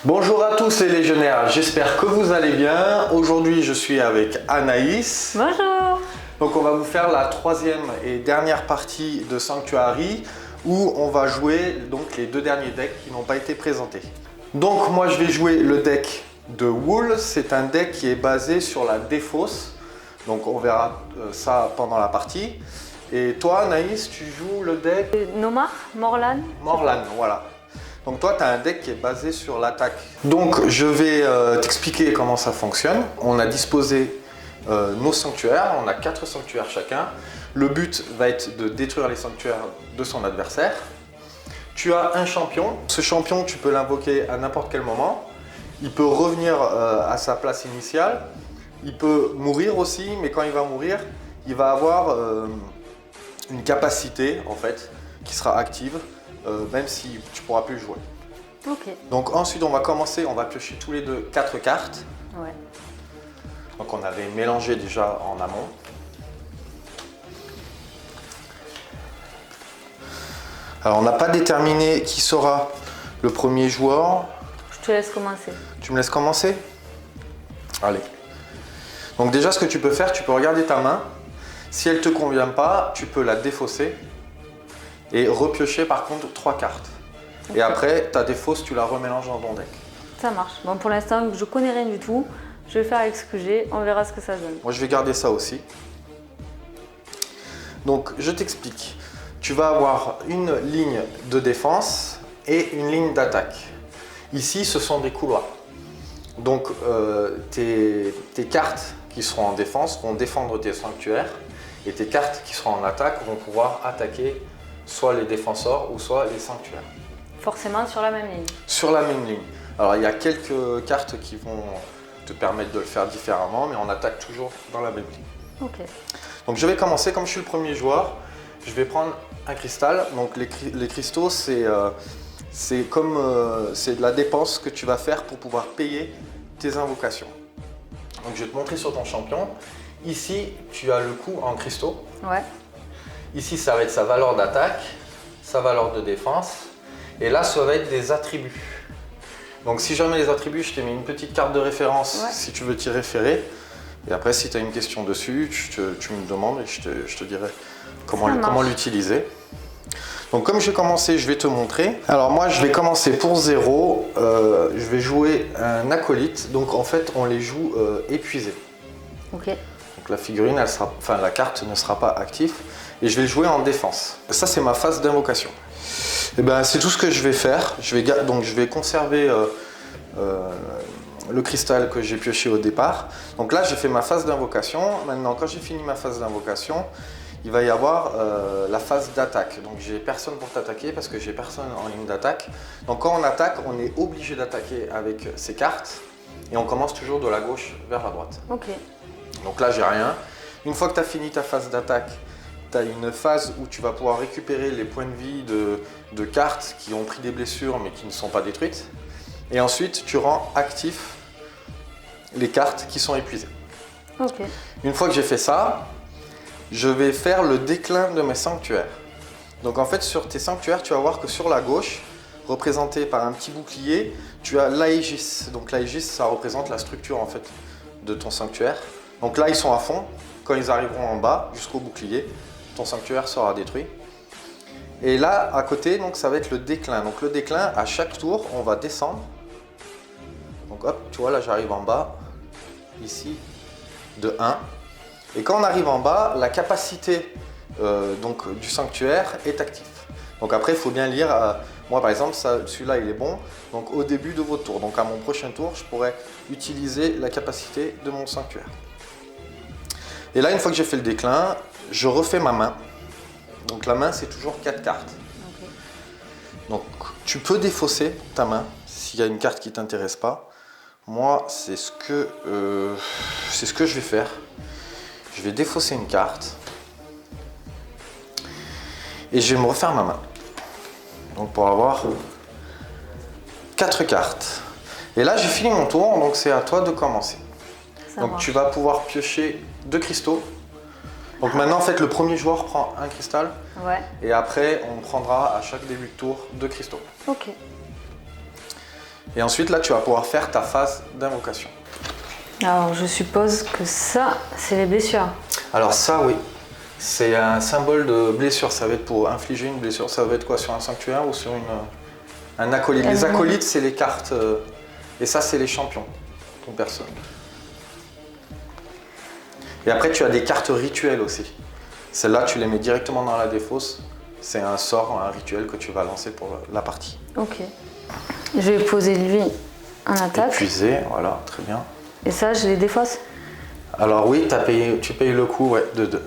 Bonjour à tous les légionnaires, j'espère que vous allez bien. Aujourd'hui je suis avec Anaïs. Bonjour. Donc on va vous faire la troisième et dernière partie de Sanctuary où on va jouer donc les deux derniers decks qui n'ont pas été présentés. Donc moi je vais jouer le deck de Wool, c'est un deck qui est basé sur la défausse. Donc on verra ça pendant la partie. Et toi Anaïs, tu joues le deck Nomar, Morlan. Morlan, voilà. Donc toi, tu as un deck qui est basé sur l'attaque. Donc je vais t'expliquer comment ça fonctionne. On a disposé nos sanctuaires, on a 4 sanctuaires chacun. Le but va être de détruire les sanctuaires de son adversaire. Tu as un champion. Ce champion, tu peux l'invoquer à n'importe quel moment. Il peut revenir à sa place initiale. Il peut mourir aussi, mais quand il va mourir, il va avoir une capacité en fait qui sera active. Même si tu ne pourras plus le jouer. Ok. Donc ensuite on va commencer, on va piocher tous les deux 4 cartes. Ouais. Donc on avait mélangé déjà en amont. Alors on n'a pas déterminé qui sera le premier joueur. Je te laisse commencer. Tu me laisses commencer? Allez. Donc déjà ce que tu peux faire, tu peux regarder ta main. Si elle ne te convient pas, tu peux la défausser. Et repiocher par contre 3 cartes. Okay. Et après, ta défausse, tu la remélanges dans ton deck. Ça marche. Bon, pour l'instant, je connais rien du tout. Je vais faire avec ce que j'ai. On verra ce que ça donne. Moi, je vais garder ça aussi. Donc, je t'explique. Tu vas avoir une ligne de défense et une ligne d'attaque. Ici, ce sont des couloirs. Donc, tes cartes qui seront en défense vont défendre tes sanctuaires. Et tes cartes qui seront en attaque vont pouvoir attaquer soit les défenseurs ou soit les sanctuaires. Forcément sur la même ligne. Sur la même ligne. Alors il y a quelques cartes qui vont te permettre de le faire différemment, mais on attaque toujours dans la même ligne. Ok. Donc je vais commencer, comme je suis le premier joueur, je vais prendre un cristal. Donc les cristaux, c'est de la dépense que tu vas faire pour pouvoir payer tes invocations. Donc je vais te montrer sur ton champion. Ici, tu as le coup en cristaux. Ouais. Ici, ça va être sa valeur d'attaque, sa valeur de défense. Et là, ça va être des attributs. Donc, si jamais les attributs, je t'ai mis une petite carte de référence si tu veux t'y référer. Et après, si tu as une question dessus, tu me demandes et je te dirai comment l'utiliser. Donc, comme je vais commencer, je vais te montrer. Alors, moi, je vais commencer pour 0. Je vais jouer un acolyte. Donc, en fait, on les joue épuisés. Ok. Donc, la figurine, la carte ne sera pas active. Et je vais jouer en défense. Ça, c'est ma phase d'invocation. Et ben, c'est tout ce que je vais faire. Donc, je vais conserver le cristal que j'ai pioché au départ. Donc là, j'ai fait ma phase d'invocation. Maintenant, quand j'ai fini ma phase d'invocation, il va y avoir la phase d'attaque. Donc, j'ai personne pour t'attaquer parce que j'ai personne en ligne d'attaque. Donc, quand on attaque, on est obligé d'attaquer avec ces cartes. Et on commence toujours de la gauche vers la droite. Ok. Donc là, j'ai rien. Une fois que tu as fini ta phase d'attaque, tu as une phase où tu vas pouvoir récupérer les points de vie de cartes qui ont pris des blessures mais qui ne sont pas détruites. Et ensuite, tu rends actif les cartes qui sont épuisées. Ok. Une fois que j'ai fait ça, je vais faire le déclin de mes sanctuaires. Donc en fait, sur tes sanctuaires, tu vas voir que sur la gauche, représenté par un petit bouclier, tu as l'Aegis. Donc l'Aegis, ça représente la structure en fait de ton sanctuaire. Donc là, ils sont à fond. Quand ils arriveront en bas, jusqu'au bouclier, ton sanctuaire sera détruit. Et là, à côté, donc, ça va être le déclin. Donc le déclin, à chaque tour, on va descendre. Donc hop, tu vois, là j'arrive en bas, ici, de 1. Et quand on arrive en bas, la capacité du sanctuaire est active. Donc après, il faut bien lire. Moi, par exemple, celui-là, il est bon. Donc au début de votre tour. Donc à mon prochain tour, je pourrais utiliser la capacité de mon sanctuaire. Et là, une fois que j'ai fait le déclin, je refais ma main. Donc la main, c'est toujours 4 cartes. Okay. Donc tu peux défausser ta main s'il y a une carte qui ne t'intéresse pas. Moi, c'est ce que je vais faire. Je vais défausser une carte. Et je vais me refaire ma main. Donc pour avoir 4 cartes. Et là, j'ai fini mon tour, donc c'est à toi de commencer. Donc tu vas pouvoir piocher 2 cristaux. Donc maintenant, en fait, le premier joueur prend un cristal. Ouais. Et après, on prendra à chaque début de tour 2 cristaux. Ok. Et ensuite, là, tu vas pouvoir faire ta phase d'invocation. Alors, je suppose que ça, c'est les blessures. Alors ça, oui. C'est un symbole de blessure. Ça va être pour infliger une blessure. Ça va être quoi? Sur un sanctuaire ou sur un acolyte? Les acolytes, c'est les cartes. Et ça, c'est les champions. Ton perso. Et après, tu as des cartes rituelles aussi. Celles-là, tu les mets directement dans la défausse. C'est un sort, un rituel que tu vas lancer pour la partie. Ok. Je vais poser lui en attaque. Épuisé, voilà, très bien. Et ça, je les défausse? Alors oui, tu payes le coup, ouais, de 2.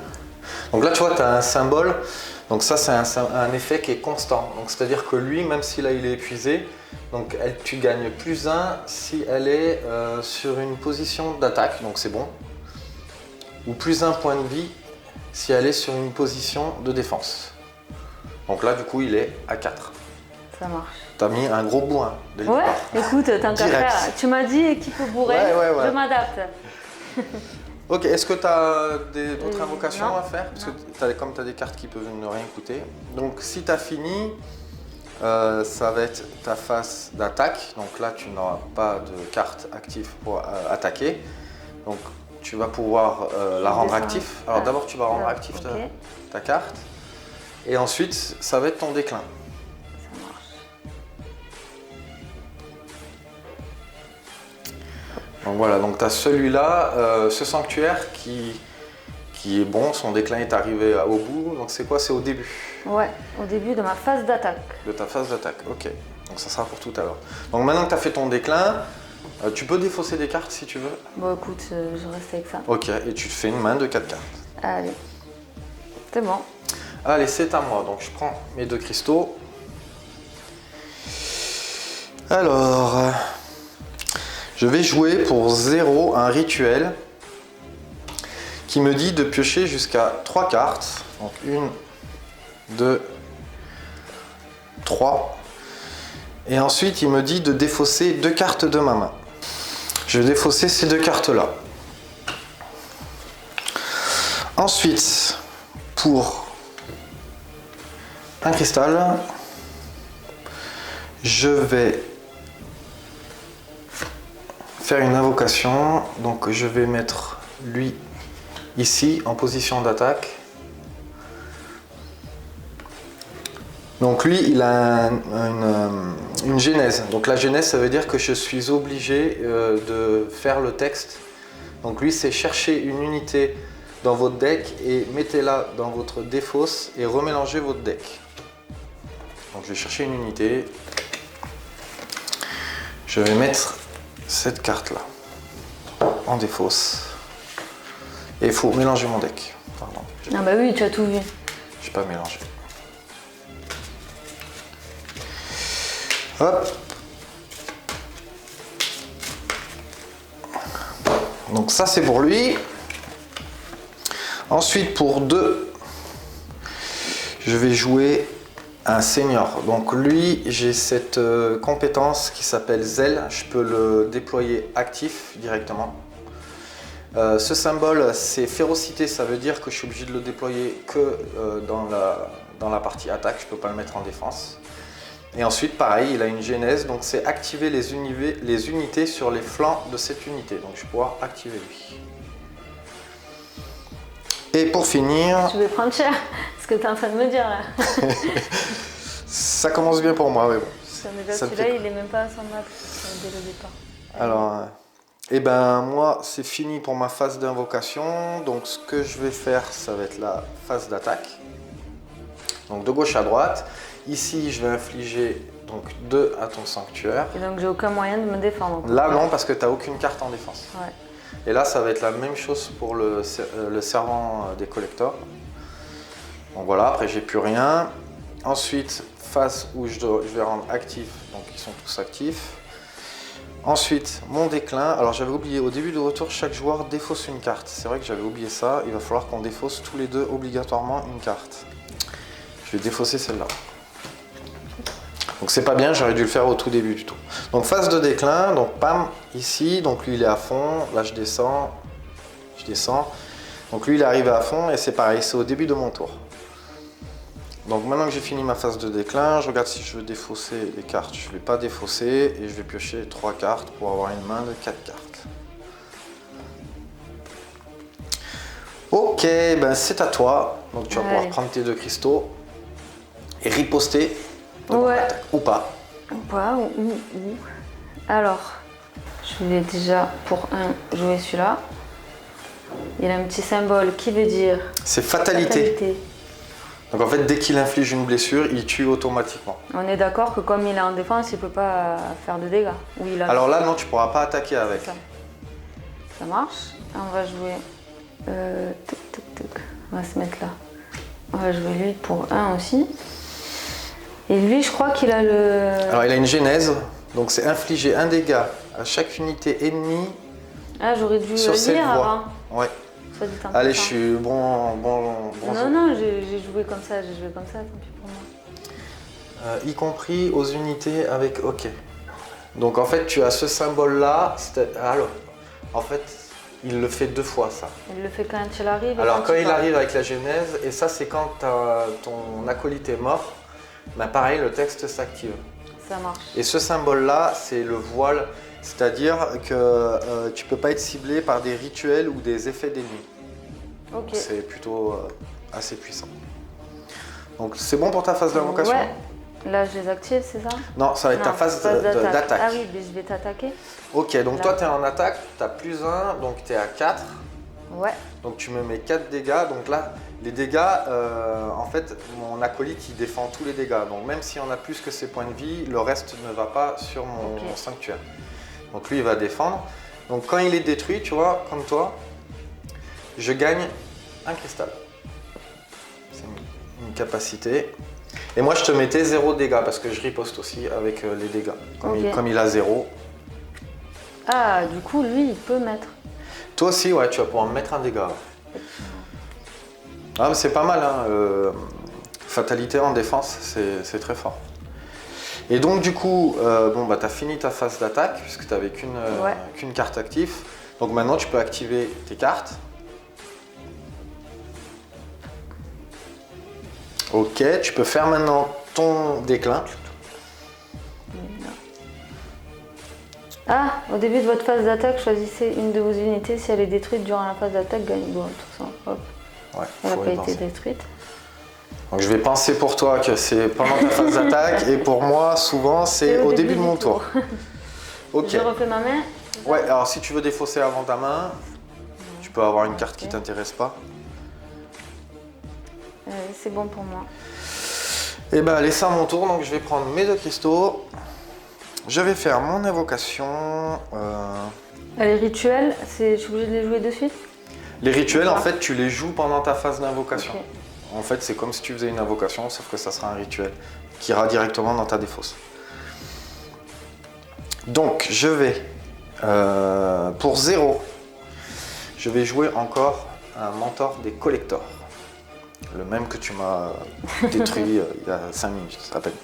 Donc là, tu vois, tu as un symbole. Donc ça, c'est un effet qui est constant. Donc c'est-à-dire que lui, même si là, il est épuisé, donc tu gagnes +1 si elle est sur une position d'attaque, donc c'est bon. Ou +1 point de vie si elle est sur une position de défense. Donc là, du coup, il est à 4. Ça marche. T'as mis un gros bourrin. Ouais, écoute, tant qu'à faire. Tu m'as dit équipe bourrée, ouais. je m'adapte. Ok, est-ce que tu as d'autres invocations non. à faire? Parce que comme tu as des cartes qui peuvent ne rien coûter. Donc si tu as fini, ça va être ta phase d'attaque. Donc là, tu n'auras pas de carte active pour attaquer. Donc tu vas pouvoir la rendre active. Alors d'abord, tu vas rendre active ta carte. Et ensuite, ça va être ton déclin. Ça marche. Donc voilà, donc tu as celui-là, ce sanctuaire qui est bon, son déclin est arrivé au bout. Donc c'est quoi? C'est au début? Ouais, au début de ma phase d'attaque. De ta phase d'attaque, ok. Donc ça sera pour tout à l'heure. Donc maintenant que tu as fait ton déclin, tu peux défausser des cartes si tu veux. Bon écoute, je reste avec ça. Ok, et tu te fais une main de 4 cartes. Allez, c'est bon. Allez, c'est à moi. Donc je prends mes 2 cristaux. Alors, je vais jouer pour 0 un rituel qui me dit de piocher jusqu'à 3 cartes. Donc 1, 2, 3. Et ensuite, il me dit de défausser 2 cartes de ma main. Je vais défausser ces 2 cartes-là. Ensuite, pour un cristal, je vais faire une invocation. Donc je vais mettre lui ici en position d'attaque. Donc lui, il a une genèse. Donc la genèse, ça veut dire que je suis obligé de faire le texte. Donc lui, c'est chercher une unité dans votre deck et mettez-la dans votre défausse et remélangez votre deck. Donc je vais chercher une unité. Je vais mettre cette carte-là en défausse. Et il faut mélanger mon deck. Pardon. Ah bah oui, tu as tout vu. Je n'ai pas mélangé. Hop. Donc ça c'est pour lui. Ensuite pour 2, je vais jouer un senior. Donc lui, j'ai cette compétence qui s'appelle Zèle. Je peux le déployer actif directement. Ce symbole, c'est férocité. Ça veut dire que je suis obligé de le déployer que dans la partie attaque. Je ne peux pas le mettre en défense. Et ensuite, pareil, il a une genèse. Donc c'est activer les unités sur les flancs de cette unité. Donc je vais pouvoir activer lui. Et pour finir... Je vais prendre cher, ce que tu es en train de me dire là. Ça commence bien pour moi, mais bon. Déjà celui-là, il est même pas à 100 max dès le départ. Alors, eh ben moi, c'est fini pour ma phase d'invocation. Donc ce que je vais faire, ça va être la phase d'attaque. Donc de gauche à droite. Ici, je vais infliger donc 2 à ton sanctuaire. Et donc j'ai aucun moyen de me défendre. Là, non, parce que tu n'as aucune carte en défense. Ouais. Et là, ça va être la même chose pour le servant des collecteurs. Donc voilà, après j'ai plus rien. Ensuite, phase où je vais rendre actif, donc ils sont tous actifs. Ensuite, mon déclin. Alors j'avais oublié, au début de retour, chaque joueur défausse une carte. C'est vrai que j'avais oublié ça. Il va falloir qu'on défausse tous les 2 obligatoirement une carte. Je vais défausser celle-là. Donc c'est pas bien, j'aurais dû le faire au tout début du tout. Donc phase de déclin, donc pam, ici, donc lui il est à fond, là je descends. Donc lui il est arrivé à fond et c'est pareil, c'est au début de mon tour. Donc maintenant que j'ai fini ma phase de déclin, je regarde si je veux défausser les cartes. Je ne vais pas défausser et je vais piocher 3 cartes pour avoir une main de 4 cartes. Ok, ben c'est à toi. Donc tu vas pouvoir prendre tes 2 cristaux et riposter. Ou pas. Ou pas, ou. Alors, je vais déjà pour un jouer celui-là. Il a un petit symbole qui veut dire... C'est fatalité. Donc en fait, dès qu'il inflige une blessure, il tue automatiquement. On est d'accord que comme il est en défense, il ne peut pas faire de dégâts. Alors là, non, tu ne pourras pas attaquer avec. Ça marche. On va jouer... On va se mettre là. On va jouer lui pour 1 aussi. Et lui, je crois qu'il a le... Alors il a une genèse, donc c'est infliger un dégât à chaque unité ennemie. Ah, j'aurais dû sur cette lire voie. avant. Ouais. Allez, je suis bon. Non, j'ai joué comme ça, tant pis pour moi. Y compris aux unités avec OK. Donc en fait, tu as ce symbole-là. Alors, en fait, il le fait 2 fois, ça. Il le fait quand il arrive. Alors quand il arrive avec la genèse, et ça c'est quand ton acolyte est mort, ben pareil, le texte s'active. Ça marche. Et ce symbole-là, c'est le voile. C'est-à-dire que tu ne peux pas être ciblé par des rituels ou des effets d'ennemis. Okay. C'est plutôt assez puissant. Donc c'est bon pour ta phase d'invocation? Ouais. Là, je les active, c'est ça? Non, ça va être ta phase d'attaque. Ah oui, mais je vais t'attaquer. Ok, donc là. Toi, tu es en attaque, tu as +1, donc tu es à 4. Ouais. Donc tu me mets 4 dégâts. Donc là, les dégâts, en fait, mon acolyte, il défend tous les dégâts. Donc même si on a plus que ses points de vie, le reste ne va pas sur mon sanctuaire. Donc lui, il va défendre. Donc quand il est détruit, tu vois, comme toi, je gagne un cristal. C'est une capacité. Et moi, je te mettais 0 dégâts parce que je riposte aussi avec les dégâts. Comme il a 0. Ah, du coup, lui, il peut mettre. Toi aussi, ouais, tu vas pouvoir me mettre un dégât. Ah, mais c'est pas mal, hein. Fatalité en défense, c'est très fort. Et donc du coup, bah, tu as fini ta phase d'attaque puisque tu n'avais qu'une carte active. Donc maintenant tu peux activer tes cartes. Ok, tu peux faire maintenant ton déclin. Ah, au début de votre phase d'attaque, choisissez une de vos unités. Si elle est détruite durant la phase d'attaque, gagnez. Bon, tout ça, hop. Ouais, elle n'a pas été détruite. Donc je vais penser pour toi que c'est pendant ta phase d'attaque et pour moi souvent c'est au début de mon tour. Ok. Je refais ma main. Ouais, alors si tu veux défausser avant ta main, tu peux avoir une carte qui t'intéresse pas. C'est bon pour moi. Et ben allez, c'est à mon tour, donc je vais prendre mes 2 cristaux. Je vais faire mon invocation. Les rituels, je suis obligée de les jouer de suite? Les rituels, en fait, tu les joues pendant ta phase d'invocation. Okay. En fait, c'est comme si tu faisais une invocation, sauf que ça sera un rituel qui ira directement dans ta défausse. Donc, je vais, pour 0, je vais jouer encore un mentor des collectors. Le même que tu m'as détruit il y a 5 minutes, je te rappelle.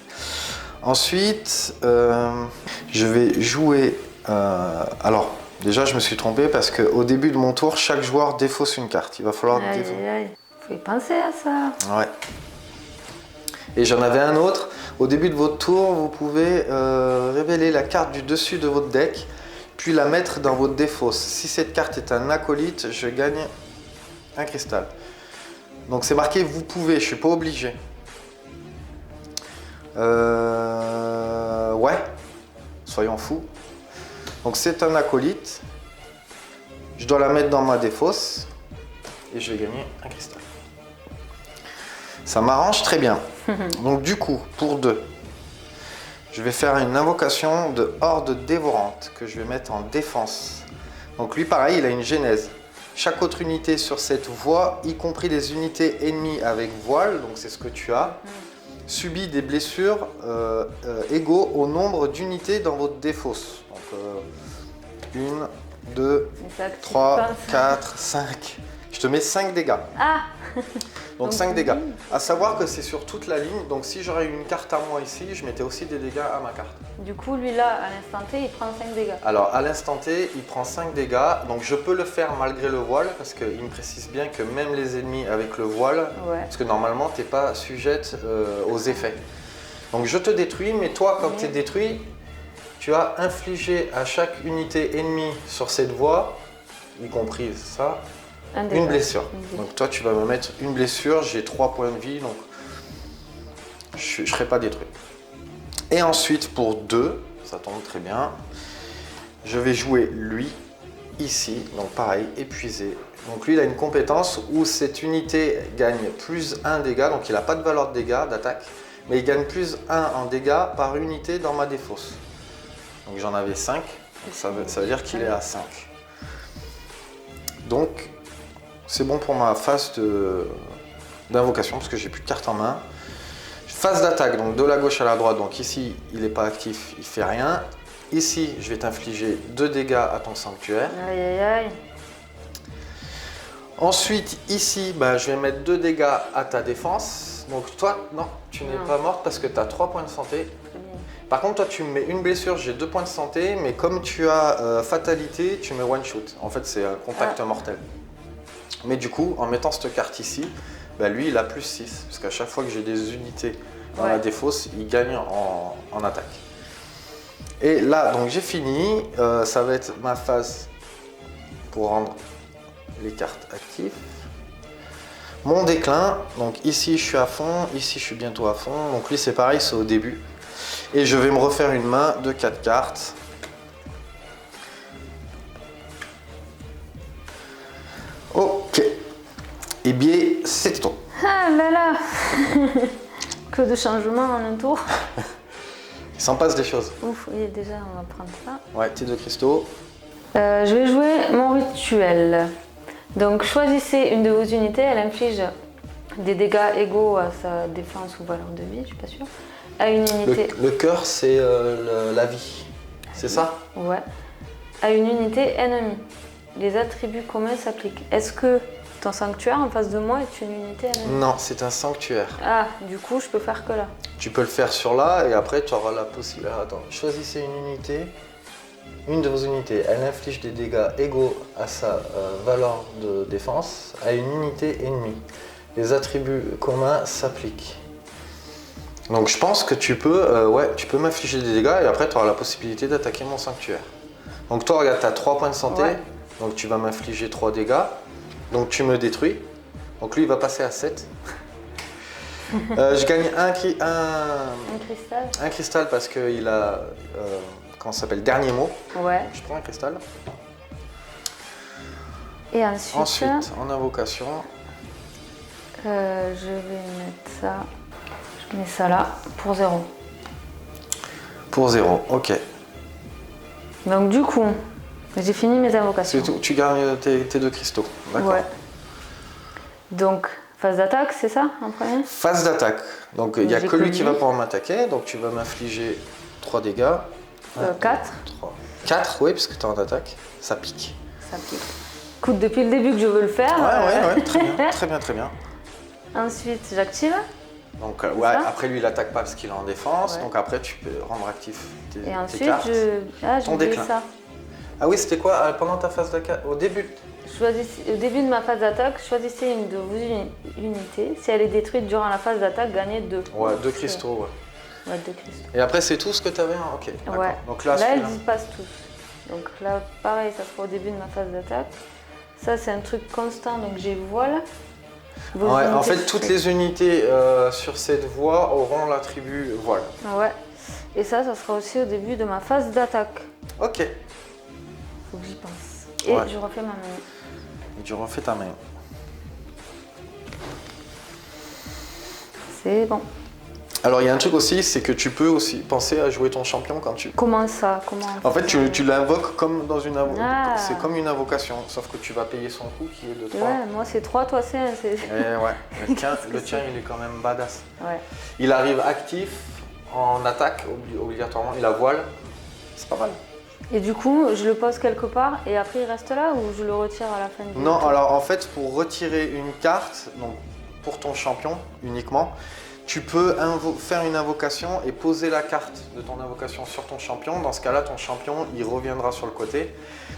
Ensuite, je vais jouer... alors, déjà, je me suis trompé parce qu'au début de mon tour, chaque joueur défausse une carte. Il va falloir défausser. Faut y penser à ça. Ouais. Et j'en avais un autre. Au début de votre tour, vous pouvez révéler la carte du dessus de votre deck, puis la mettre dans votre défausse. Si cette carte est un acolyte, je gagne un cristal. Donc c'est marqué vous pouvez, je suis pas obligé. Ouais, soyons fous. Donc c'est un acolyte. Je dois la mettre dans ma défausse et je vais gagner un cristal. Ça m'arrange très bien. Donc du coup, pour 2, je vais faire une invocation de horde dévorante que je vais mettre en défense. Donc lui pareil, il a une genèse. Chaque autre unité sur cette voie, y compris les unités ennemies avec voile, donc c'est ce que tu as, subit des blessures égaux au nombre d'unités dans votre défausse. Donc 1, 2, 3, 4, 5, Je te mets 5 dégâts. Ah. Donc 5 dégâts. À savoir que c'est sur toute la ligne, donc si j'aurais eu une carte à moi ici, je mettais aussi des dégâts à ma carte. Du coup, lui là, à l'instant T, il prend 5 dégâts. Alors à l'instant T, il prend 5 dégâts, donc je peux le faire malgré le voile, parce qu'il me précise bien que même les ennemis avec le voile, parce que normalement tu n'es pas sujette aux effets. Donc je te détruis, mais toi quand tu es détruit, tu as infligé à chaque unité ennemie sur cette voie, y compris ça, une blessure. Donc toi tu vas me mettre une blessure, j'ai 3 points de vie, donc je ne serai pas détruit. Et ensuite pour 2, ça tombe très bien, je vais jouer lui ici, donc pareil, épuisé. Donc lui il a une compétence où cette unité gagne plus 1 dégâts, donc il n'a pas de valeur de dégâts d'attaque, mais il gagne plus 1 en dégâts par unité dans ma défausse. Donc j'en avais 5, ça veut dire qu'il est à 5. Donc c'est bon pour ma phase d'invocation parce que j'ai plus de cartes en main. Phase d'attaque, donc de la gauche à la droite, donc ici il n'est pas actif, il fait rien. Ici je vais t'infliger 2 dégâts à ton sanctuaire. Aïe aïe aïe. Ensuite ici je vais mettre 2 dégâts à ta défense. Donc toi, non, tu n'es pas morte parce que tu as 3 points de santé. Par contre, toi, tu me mets une blessure, j'ai 2 points de santé, mais comme tu as fatalité, tu mets one shot. En fait, c'est un contact mortel. Mais du coup, en mettant cette carte ici, lui, il a plus 6. Parce qu'à chaque fois que j'ai des unités dans la défausse, il gagne en attaque. Et là, donc j'ai fini. Ça va être ma phase pour rendre les cartes actives. Mon déclin, donc ici, je suis à fond. Ici, je suis bientôt à fond. Donc lui, c'est pareil, c'est au début. Et je vais me refaire une main de 4 cartes. Ok. Et bien, c'est tout. Ah là là. Que de changements en un tour. Il s'en passe des choses. Ouf, oui, déjà, on va prendre ça. Ouais, tes 2 cristaux. Je vais jouer mon rituel. Donc, choisissez une de vos unités. Elle inflige des dégâts égaux à sa défense ou valeur de vie, je suis pas sûre. À une unité. Le cœur, c'est la vie. C'est ça? Ouais. À une unité ennemie. Les attributs communs s'appliquent. Est-ce que ton sanctuaire en face de moi est une unité ennemie? Non, c'est un sanctuaire. Ah, du coup, je peux faire que là. Tu peux le faire sur là et après tu auras la possibilité. Attends, choisissez une unité. Une de vos unités, elle inflige des dégâts égaux à sa valeur de défense à une unité ennemie. Les attributs communs s'appliquent. Donc je pense que tu peux, tu peux m'infliger des dégâts et après tu auras la possibilité d'attaquer mon sanctuaire. Donc toi, regarde, tu as 3 points de santé, donc tu vas m'infliger 3 dégâts. Donc tu me détruis. Donc lui, il va passer à 7. Je gagne un cristal. Un cristal parce qu'il a, comment ça s'appelle, dernier mot. Ouais. Je prends un cristal. Et ensuite en invocation. Je vais mettre ça. Je mets ça là pour 0. Pour 0, ok. Donc du coup, j'ai fini mes invocations. C'est tout, tu gardes tes 2 cristaux. D'accord. Ouais. Donc, phase d'attaque, c'est ça en premier? Phase d'attaque. Donc il n'y a que lui qui va pouvoir m'attaquer. Donc tu vas m'infliger 3 dégâts. 4. 4, oui, parce que tu es en attaque. Ça pique. Ça pique. Écoute, depuis le début que je veux le faire. Ouais, très bien, très bien, très bien. Ensuite, j'active. Donc après lui il attaque pas parce qu'il est en défense, donc après tu peux rendre actif tes cartes. Et ensuite je déclin ça. Ah oui, c'était quoi pendant ta phase d'attaque? Au début? Au début de ma phase d'attaque, choisissez une de vos unités. Si elle est détruite durant la phase d'attaque, gagnez 2. Ouais, 2 cristaux, ouais. 2 cristaux. Et après c'est tout ce que tu avais? Ok, d'accord. Ouais. Donc là elles disparaissent tous. Donc là pareil, ça sera au début de ma phase d'attaque. Ça c'est un truc constant, donc j'ai voile. Ouais, en fait, toutes les unités sur cette voie auront l'attribut voile. Ouais. Et ça sera aussi au début de ma phase d'attaque. Ok. Faut que j'y pense. Et je refais ma main. Et tu refais ta main. C'est bon. Alors, il y a un truc aussi, c'est que tu peux aussi penser à jouer ton champion quand tu... Comment ça? En fait, tu l'invoques comme dans une invocation. C'est comme une invocation, sauf que tu vas payer son coût qui est de 3. Ouais, moi c'est 3, toi c'est 1. Le tien, il est quand même badass. Ouais. Il arrive actif, en attaque, obligatoirement. Il a voile. C'est pas mal. Et du coup, je le pose quelque part et après il reste là ou je le retire à la fin du Non, tour? alors en fait, pour retirer une carte, donc pour ton champion uniquement, tu peux faire une invocation et poser la carte de ton invocation sur ton champion. Dans ce cas-là, ton champion, il reviendra sur le côté.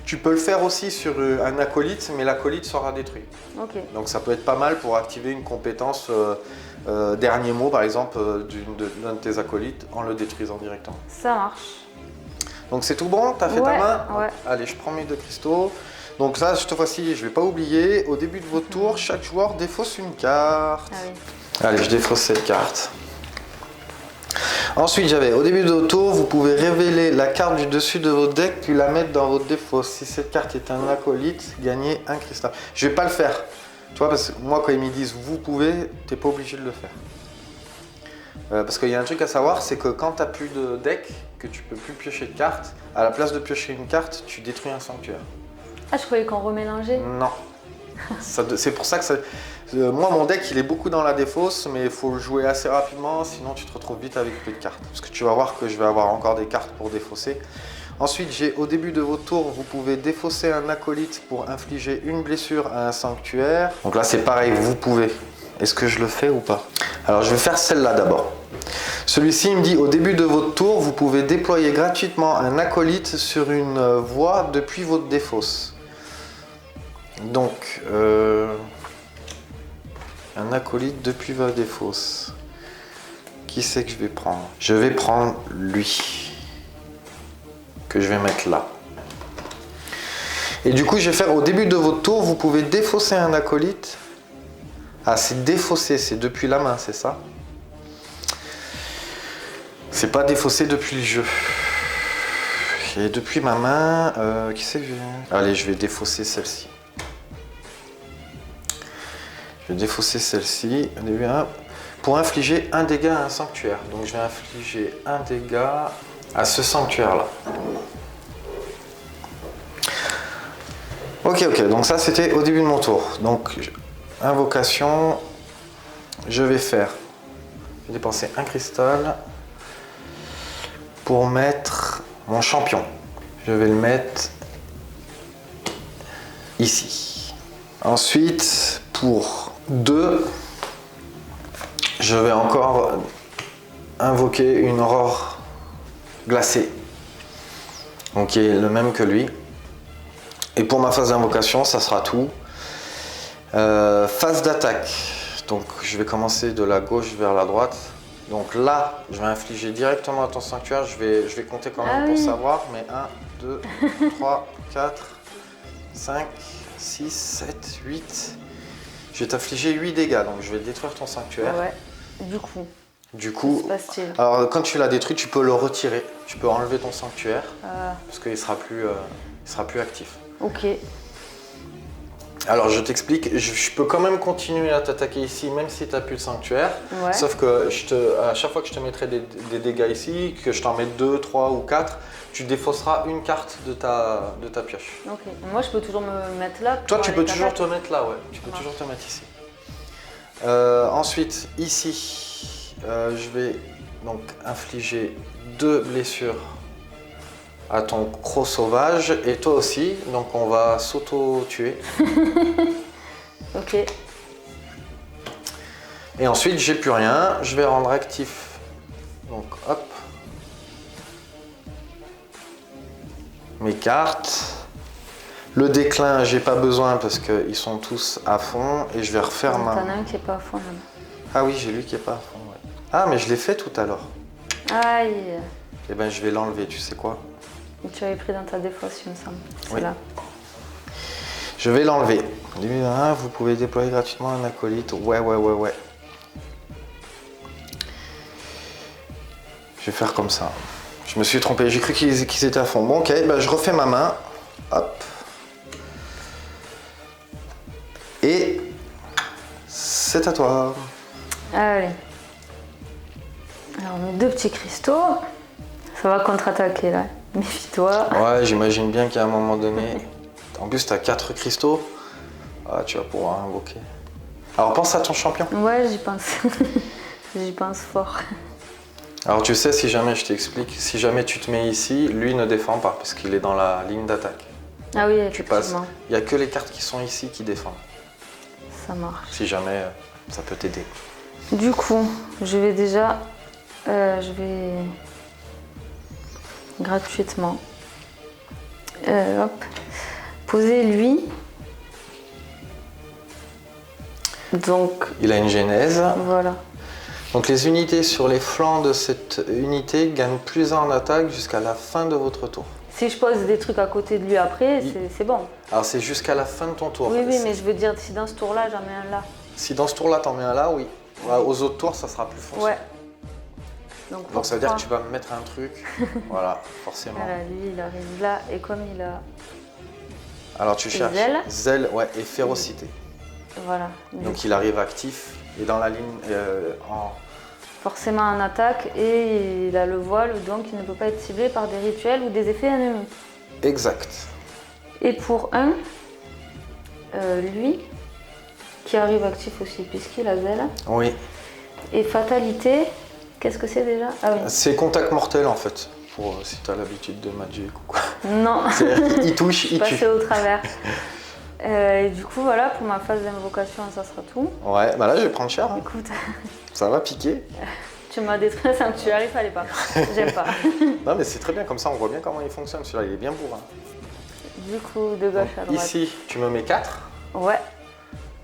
Tu peux le faire aussi sur un acolyte, mais l'acolyte sera détruit. Ok. Donc ça peut être pas mal pour activer une compétence dernier mot, par exemple, d'un de tes acolytes, en le détruisant directement. Ça marche. Donc c'est tout bon? T'as fait ta Ouais, main? ouais. Allez, je prends mes 2 cristaux. Donc là, cette fois-ci, je vais pas oublier, au début de votre tour, chaque joueur défausse une carte. Ah oui. Allez, je défausse cette carte. Ensuite, j'avais, au début de votre tour, vous pouvez révéler la carte du dessus de votre deck, puis la mettre dans votre défausse. Si cette carte est un acolyte, gagnez un cristal. Je vais pas le faire. Tu vois, parce que moi, quand ils me disent vous pouvez, t'es pas obligé de le faire. Parce qu'il y a un truc à savoir, c'est que quand tu n'as plus de deck, que tu peux plus piocher de cartes, à la place de piocher une carte, tu détruis un sanctuaire. Ah, je croyais qu'on remélangeait. Non. C'est pour ça que ça... moi, mon deck, il est beaucoup dans la défausse, mais il faut le jouer assez rapidement, sinon tu te retrouves vite avec peu de cartes. Parce que tu vas voir que je vais avoir encore des cartes pour défausser. Ensuite, j'ai au début de votre tour, vous pouvez défausser un acolyte pour infliger une blessure à un sanctuaire. Donc là, c'est pareil, vous pouvez. Est-ce que je le fais ou pas? Alors, je vais faire celle-là d'abord. Celui-ci, il me dit, au début de votre tour, vous pouvez déployer gratuitement un acolyte sur une voie depuis votre défausse. Donc, un acolyte depuis votre défausse. Qui c'est que je vais prendre? Je vais prendre lui. Que je vais mettre là. Et du coup, je vais faire au début de votre tour, vous pouvez défausser un acolyte. Ah, c'est défausser, c'est depuis la main, c'est ça? C'est pas défausser depuis le jeu. Et depuis ma main, qui c'est que je... Allez, je vais défausser celle-ci. Je vais défausser celle-ci. Au début, pour infliger un dégât à un sanctuaire. Donc, je vais infliger un dégât à ce sanctuaire-là. Ok, donc ça c'était au début de mon tour. Donc, invocation, je vais dépenser un cristal pour mettre mon champion. Je vais le mettre ici. Ensuite, pour 2, je vais encore invoquer une aurore glacée, donc qui est le même que lui. Et pour ma phase d'invocation, ça sera tout. Phase d'attaque, donc je vais commencer de la gauche vers la droite. Donc là, je vais infliger directement à ton sanctuaire. Je vais compter quand même pour savoir, mais 1, 2, 3, 4, 5, 6, 7, 8. Je vais t'infliger 8 dégâts, donc je vais détruire ton sanctuaire. Ouais, du coup, alors quand tu l'as détruit, tu peux le retirer. Tu peux enlever ton sanctuaire, parce qu'il sera plus actif. Ok. Alors je t'explique, je peux quand même continuer à t'attaquer ici, même si tu n'as plus de sanctuaire. Ouais. Sauf que à chaque fois que je te mettrai des dégâts ici, que je t'en mette 2, 3 ou 4, tu défausseras une carte de ta pioche. Ok. Moi, je peux toujours me mettre là. Toi, tu peux toujours te mettre là, ouais. Tu peux toujours te mettre ici. Ensuite, ici, je vais donc infliger 2 blessures à ton croc sauvage et toi aussi, donc on va s'auto-tuer. Ok. Et ensuite, j'ai plus rien, je vais rendre actif. Donc hop. Mes cartes. Le déclin, j'ai pas besoin parce qu'ils sont tous à fond et je vais refaire ma... T'en as un qui est pas à fond là. Ah oui, j'ai lui qui est pas à fond, ouais. Ah, mais je l'ai fait tout à l'heure. Aïe. Eh ben, je vais l'enlever, tu sais quoi? Tu avais pris dans ta défausse, il me semble. C'est oui. Là. Je vais l'enlever. Au début de 1, vous pouvez déployer gratuitement un acolyte. Ouais. Je vais faire comme ça. Je me suis trompé, j'ai cru qu'ils étaient à fond. Bon, ok, ben, je refais ma main. Hop. Et c'est à toi. Allez. Alors, mes 2 petits cristaux. Ça va contre-attaquer là. Méfie-toi. Ouais, j'imagine bien qu'à un moment donné... En plus, tu as 4 cristaux. Ah, tu vas pouvoir invoquer. Alors, pense à ton champion. Ouais, j'y pense. J'y pense fort. Alors tu sais, si jamais je t'explique, si jamais tu te mets ici, lui ne défend pas parce qu'il est dans la ligne d'attaque. Ah oui, Tu passes, effectivement. il n'y a que les cartes qui sont ici qui défendent. Ça marche. Si jamais ça peut t'aider. Du coup, je vais déjà... je vais gratuitement hop, poser lui. Donc, Il a une genèse. voilà. Donc les unités sur les flancs de cette unité gagnent plus 1 en attaque jusqu'à la fin de votre tour. Si je pose des trucs à côté de lui après, c'est bon. Alors c'est jusqu'à la fin de ton tour. Oui, mais je veux dire, si dans ce tour-là, j'en mets un là. Si dans ce tour-là, t'en mets un là, oui. Aux autres tours, ça sera plus foncé. Ouais. Donc ça veut dire que tu vas me mettre un truc. Voilà, forcément. Voilà, lui, il arrive là, et comme il a... Alors tu cherches Zèle. zèle, ouais, et férocité. Voilà. Donc il arrive actif et dans la ligne Forcément en attaque, et il a le voile, donc il ne peut pas être ciblé par des rituels ou des effets ennemis. Exact. Et pour un, lui, qui arrive actif aussi, puisqu'il a zèle. Oui. Et fatalité, qu'est-ce que c'est déjà? Ah oui. C'est contact mortel en fait, pour si tu as l'habitude de Magic ou quoi. Non. Il touche, il tue. Passer au travers. Et du coup, voilà, pour ma phase d'invocation, ça sera tout. Ouais, bah là je vais prendre cher. Hein. Écoute, Ça va piquer. tu m'as détruit un sanctuaire, il fallait pas. J'aime pas. Non mais c'est très bien, comme ça on voit bien comment il fonctionne. Celui-là il est bien bourrin. Du coup, de gauche à droite. Ici, tu me mets 4. Ouais.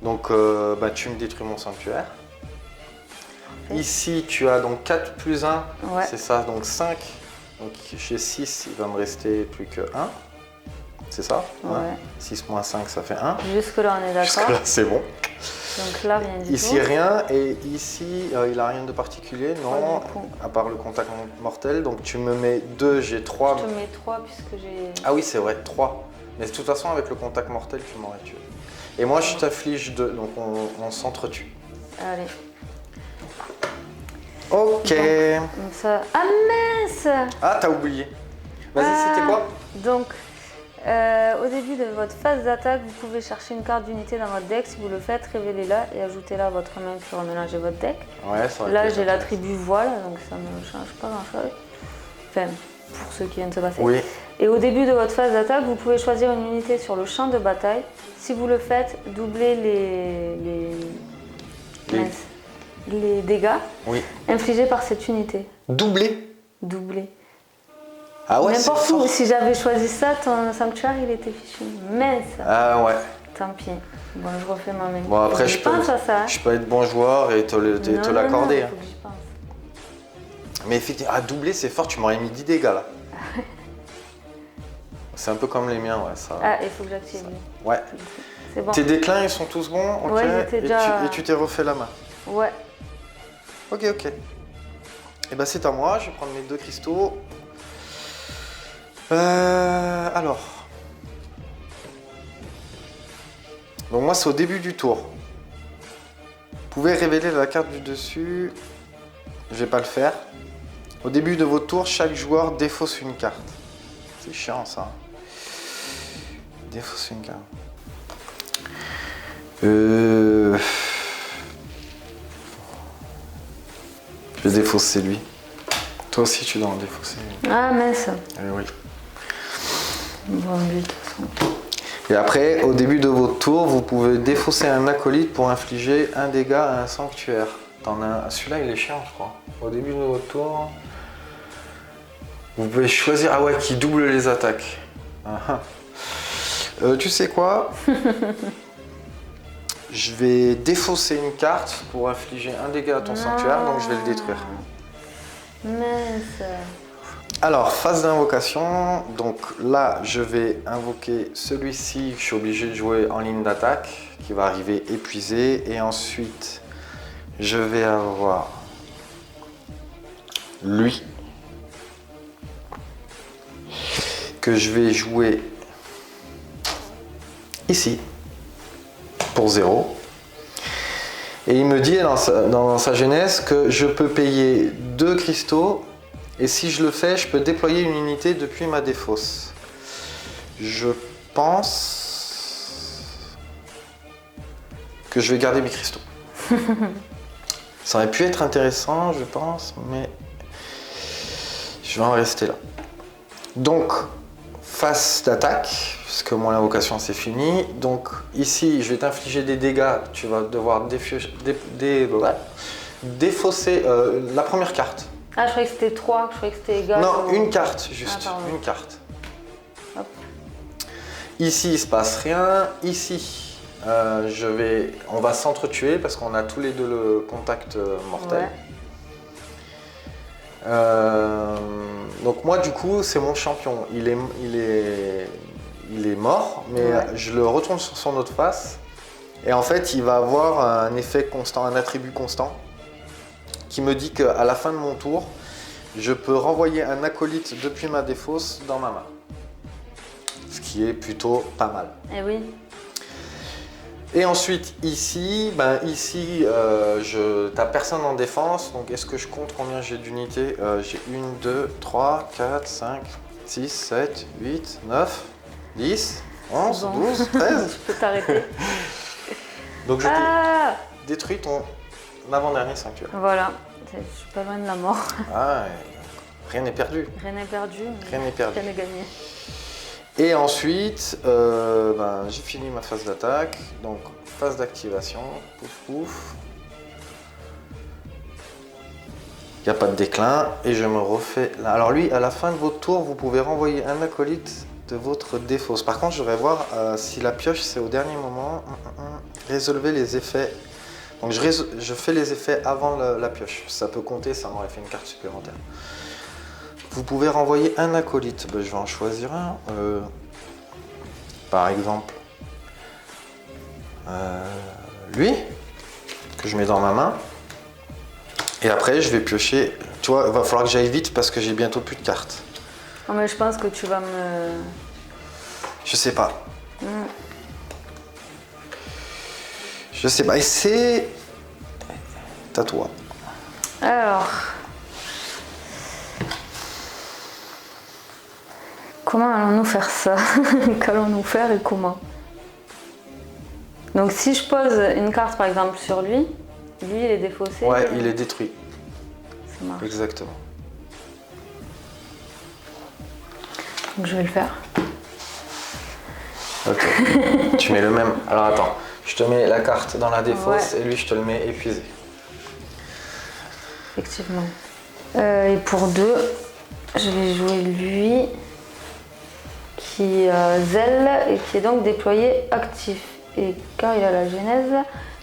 Donc bah, tu me détruis mon sanctuaire. Ici, tu as donc 4 plus 1. Ouais. C'est ça, donc 5. Donc j'ai 6, il va me rester plus que 1. C'est ça? Ouais. 6 moins 5, ça fait 1. Jusque-là, on est Jusque-là, d'accord. c'est bon. Donc là, rien du Ici, tout. rien. Et ici, il n'a rien de particulier, non, Ouais, du coup. à part le contact mortel. Donc tu me mets 2, j'ai 3. Je te mets 3 puisque j'ai... Ah oui, c'est vrai, 3. Mais de toute façon, avec le contact mortel, tu m'aurais tué. Et moi, je t'afflige 2, donc on s'entretue. Allez. Ok. Donc ça... Ah mince! Ah, t'as oublié. Vas-y, c'était quoi? Donc, au début de votre phase d'attaque, vous pouvez chercher une carte d'unité dans votre deck. Si vous le faites, révélez-la et ajoutez-la à votre main pour remélanger votre deck. Ouais, ça aurait Là, été j'ai intéressant. l'attribut voile, donc ça ne change pas grand-chose. Enfin, pour ceux qui viennent de se passer. Oui. Et au début de votre phase d'attaque, vous pouvez choisir une unité sur le champ de bataille. Si vous le faites, doublez les dégâts Oui. infligés par cette unité. Doublé. Doublé. Ah ouais, c'est N'importe où, fort. si j'avais choisi ça, ton sanctuaire il était fichu. Mince. Ah ouais. Tant pis. Bon, je refais ma main. Bon, après, Faut que j'y pense à ça. Hein. je peux être bon joueur et te Non, l'accorder. non, Hein. faut que j'y pense. Mais effectivement, doublé, c'est fort, tu m'aurais mis 10 dégâts là. C'est un peu comme les miens, ouais. Ça... Ah, il faut que j'active. Ouais. C'est bon. Tes déclins, ils sont tous bons, ok. Ouais, j'étais et, déjà- et tu t'es refait la main. Ouais. Ok, ok. Et bah c'est à moi, je vais prendre mes 2 cristaux. Alors. Donc moi c'est au début du tour. Vous pouvez révéler la carte du dessus. Je vais pas le faire. Au début de votre tour, chaque joueur défausse une carte. C'est chiant ça. Défausse une carte. Je vais défausser lui. Toi aussi tu dois en défausser. Ah, mince. Oui. Bon, lui, de toute façon. Et après, au début de votre tour, vous pouvez défausser un acolyte pour infliger un dégât à un sanctuaire. T'en as... Celui-là, il est chiant, je crois. Au début de votre tour, vous pouvez choisir... Ah ouais, qui double les attaques. Ah ah. Tu sais quoi? Je vais défausser une carte pour infliger un dégât à ton sanctuaire, donc je vais le détruire. Mince. Alors, phase d'invocation, donc là je vais invoquer celui-ci, je suis obligé de jouer en ligne d'attaque, qui va arriver épuisé, et ensuite je vais avoir lui, que je vais jouer ici, pour 0. Et il me dit dans sa genèse que je peux payer 2 cristaux. Et si je le fais, je peux déployer une unité depuis ma défausse. Je pense que je vais garder mes cristaux. Ça aurait pu être intéressant, je pense, mais Je vais en rester là. Donc, phase d'attaque, puisque mon invocation c'est fini. Donc ici, je vais t'infliger des dégâts. Tu vas devoir défausser la première carte. Ah, je croyais que c'était 3, je croyais que c'était égal. Non, une carte, juste. Une carte. Hop. Ici, il se passe rien. Ici, on va s'entretuer parce qu'on a tous les deux le contact mortel. Ouais. Donc moi, du coup, c'est mon champion. Il est mort, mais je le retourne sur son autre face. Et en fait, il va avoir un effet constant, un attribut constant, qui me dit qu'à la fin de mon tour, je peux renvoyer un acolyte depuis ma défausse dans ma main. Ce qui est plutôt pas mal. Eh oui. Et ensuite, ici, t'as personne en défense. Donc, est-ce que je compte combien j'ai d'unités? J'ai 1, 2, 3, 4, 5, 6, 7, 8, 9, 10, 11, 12, 13. Je peux t'arrêter. Donc, je détruis ton avant-dernier sanctuaire. Voilà, je suis pas loin de la mort. Ah, rien n'est perdu. Rien n'est perdu. Rien n'est perdu. Rien n'est gagné. Et ensuite, j'ai fini ma phase d'attaque. Donc, phase d'activation. Pouf, pouf. Il n'y a pas de déclin. Et je me refais là. Alors lui, à la fin de votre tour, vous pouvez renvoyer un acolyte de votre défausse. Par contre, je voudrais voir si la pioche, c'est au dernier moment. Résolvez les effets. Donc, je fais les effets avant la pioche. Ça peut compter, ça m'aurait fait une carte supplémentaire. Vous pouvez renvoyer un acolyte. Je vais en choisir un. Par exemple, lui, que je mets dans ma main. Et après, je vais piocher. Tu vois, il va falloir que j'aille vite parce que j'ai bientôt plus de cartes. Non, mais je pense que tu vas me... Je sais pas. Je sais pas. Et c'est... à toi. Alors... Comment allons-nous faire ça? Qu'allons-nous faire et comment? Donc si je pose une carte par exemple sur lui, il est défaussé. Ouais, il est détruit. Ça marche. Exactement. Donc je vais le faire. Ok. Tu mets le même. Alors attends, je te mets la carte dans la défausse et lui je te le mets épuisé. Effectivement. Et pour 2, je vais jouer lui. Qui zèle et qui est donc déployé actif. Et car il a la genèse,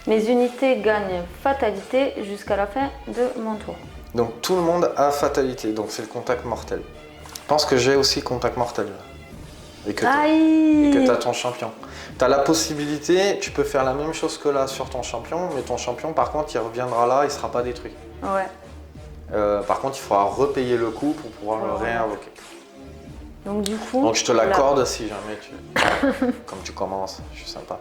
mes unités gagnent fatalité jusqu'à la fin de mon tour. Donc tout le monde a fatalité, donc c'est le contact mortel. Je pense que j'ai aussi contact mortel. Et que tu as ton champion. Tu as la possibilité, tu peux faire la même chose que là sur ton champion, mais ton champion par contre il reviendra là, il ne sera pas détruit. Ouais. Par contre il faudra repayer le coup pour pouvoir le réinvoquer. Donc du coup... Donc je te l'accorde si jamais tu... Comme tu commences, je suis sympa.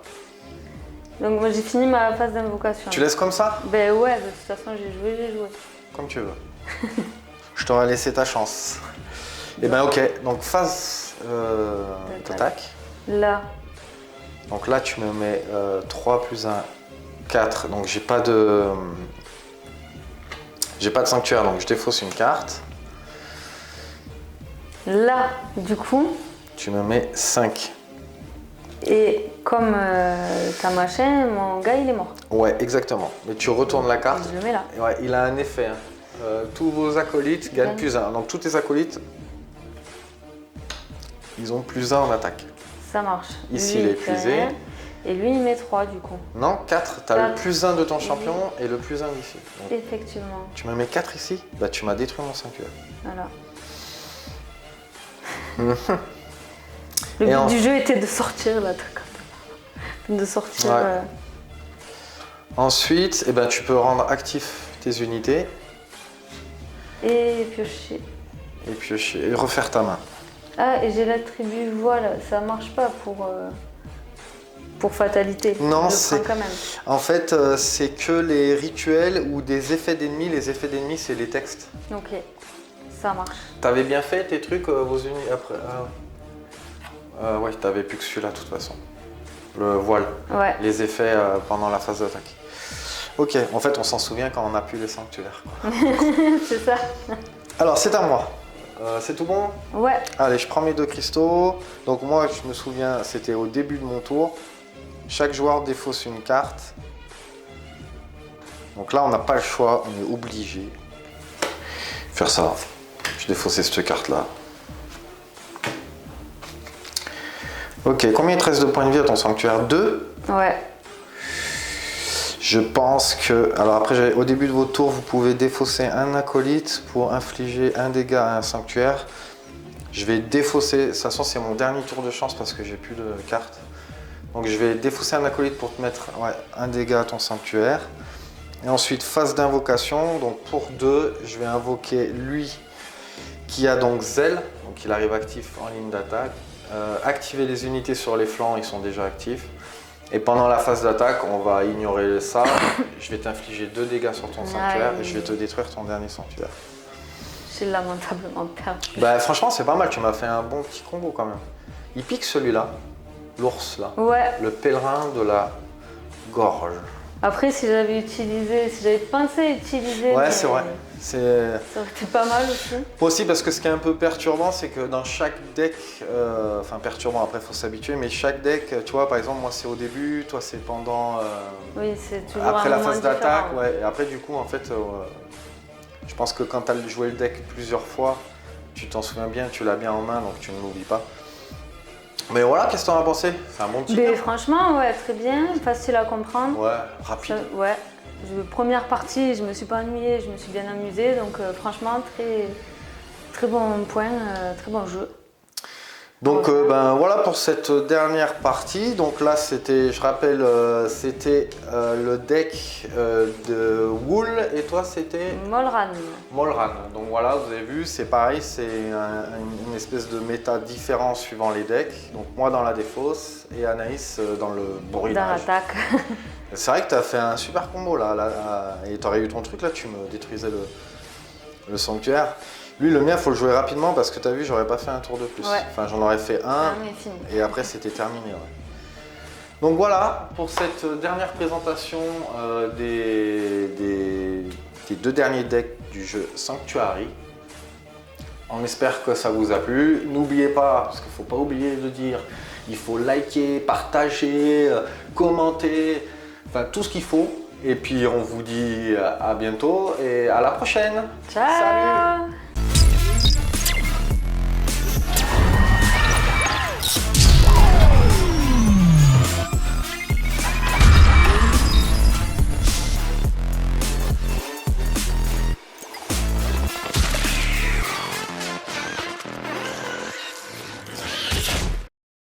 Donc moi j'ai fini ma phase d'invocation. Tu laisses comme ça? Ben ouais, de toute façon j'ai joué. Comme tu veux. Je t'aurais laissé ta chance. Et ben ok, donc phase d'attaque. Là. Donc là tu me mets 3 plus 1, 4. Donc j'ai pas de sanctuaire, donc je défausse une carte. Là, du coup... Tu me mets 5. Et comme t'as machin, mon gars il est mort. Ouais, exactement. Mais tu retournes la carte. Je le mets là. Ouais, il a un effet. Tous vos acolytes gagnent plus 1. Donc tous tes acolytes, ils ont plus 1 en attaque. Ça marche. Ici, il est épuisé. Et lui, il met 3 du coup. Non, 4. Tu as le plus 1 de ton champion et le plus 1 d'ici. Effectivement. Tu me mets 4 ici? Bah tu m'as détruit mon sanctuaire. Voilà. Le but du jeu était de sortir là, de sortir. Ouais. Ensuite, tu peux rendre actif tes unités. Et piocher. Et piocher. Et refaire ta main. Ah, et j'ai l'attribut voile. Ça marche pas pour fatalité. Non, c'est quand même. En fait, c'est que les rituels ou des effets d'ennemis. Les effets d'ennemis, c'est les textes. Ok. Ça marche. T'avais bien fait tes trucs, vos unités après? Ouais, t'avais plus que celui-là de toute façon. Le voile. Ouais. Les effets pendant la phase d'attaque. Ok, en fait on s'en souvient quand on a plus les sanctuaires. C'est ça. Alors c'est à moi. C'est tout bon? Ouais. Allez, je prends mes 2 cristaux. Donc moi, je me souviens, c'était au début de mon tour. Chaque joueur défausse une carte. Donc là, on n'a pas le choix, on est obligé de faire ça. Je défaussais cette carte-là. Ok, combien il te reste de points de vie à ton sanctuaire? 2? Ouais. Je pense que... Alors après, au début de votre tour, vous pouvez défausser un acolyte pour infliger un dégât à un sanctuaire. Je vais défausser... De toute façon, c'est mon dernier tour de chance parce que j'ai plus de cartes. Donc je vais défausser un acolyte pour te mettre un dégât à ton sanctuaire. Et ensuite, phase d'invocation. Donc pour 2, je vais invoquer lui qui a donc Zèle. Donc il arrive actif en ligne d'attaque. Activer les unités sur les flancs, ils sont déjà actifs. Et pendant la phase d'attaque, on va ignorer ça. Je vais t'infliger 2 dégâts sur ton sanctuaire et je vais te détruire ton dernier sanctuaire. J'ai lamentablement perdu. Bah franchement, c'est pas mal, tu m'as fait un bon petit combo quand même. Il pique celui-là, l'ours là. Ouais. Le pèlerin de la gorge. Après, si j'avais pensé à utiliser... Ouais, c'est vrai. Ça aurait été pas mal aussi. Aussi parce que ce qui est un peu perturbant, c'est que dans chaque deck, enfin perturbant, après il faut s'abituer, mais chaque deck, tu vois, par exemple, moi c'est au début, toi c'est pendant... Oui, c'est toujours après un la moment phase d'attaque, différent. ouais. Et après du coup, en fait, je pense que quand tu as joué le deck plusieurs fois, tu t'en souviens bien, tu l'as bien en main, donc tu ne l'oublies pas. Mais voilà, qu'est-ce que t'en as pensé? C'est un bon petit Mais jeu. franchement, ouais, très bien, facile à comprendre. Ouais, rapide. Ouais. Première partie, je me suis pas ennuyée, je me suis bien amusée, donc franchement, très bon point, très bon jeu. Donc ben voilà pour cette dernière partie. Donc là c'était, je rappelle, c'était le deck de Wool et toi c'était Molran. Molran. Donc voilà, vous avez vu, c'est pareil, c'est une espèce de méta différent suivant les decks. Donc moi dans la défausse et Anaïs dans le Dans bourrinage. l'attaque. C'est vrai que tu as fait un super combo là, et tu aurais eu ton truc là, tu me détruisais le sanctuaire. Lui, le mien, faut le jouer rapidement parce que tu as vu, j'aurais pas fait un tour de plus. Ouais. Enfin, j'en aurais fait un et après c'était terminé. Ouais. Donc voilà pour cette dernière présentation des 2 derniers decks du jeu Sanctuary. On espère que ça vous a plu. N'oubliez pas, parce qu'il ne faut pas oublier de dire, il faut liker, partager, commenter, enfin tout ce qu'il faut. Et puis on vous dit à bientôt et à la prochaine. Ciao. Salut.